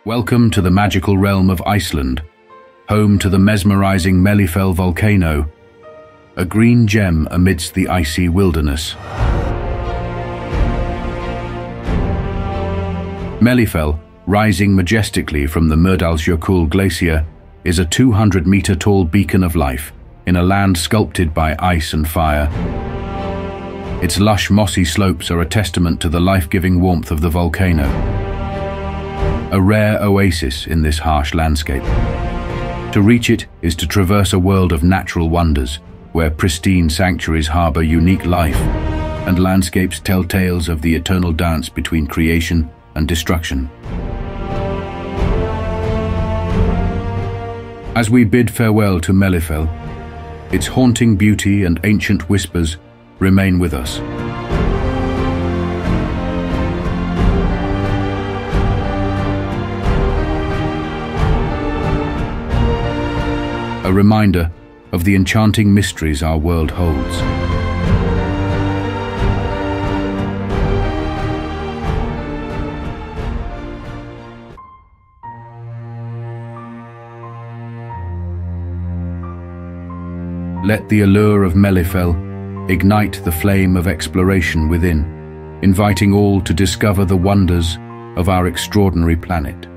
Welcome to the magical realm of Iceland, home to the mesmerizing Mælifell Volcano, a green gem amidst the icy wilderness. Mælifell, rising majestically from the Mýrdalsjökull glacier, is a 200-meter-tall beacon of life in a land sculpted by ice and fire. Its lush, mossy slopes are a testament to the life-giving warmth of the volcano, a rare oasis in this harsh landscape. To reach it is to traverse a world of natural wonders, where pristine sanctuaries harbor unique life, and landscapes tell tales of the eternal dance between creation and destruction. As we bid farewell to Mælifell, its haunting beauty and ancient whispers remain with us. A reminder of the enchanting mysteries our world holds. Let the allure of Mælifell ignite the flame of exploration within, inviting all to discover the wonders of our extraordinary planet.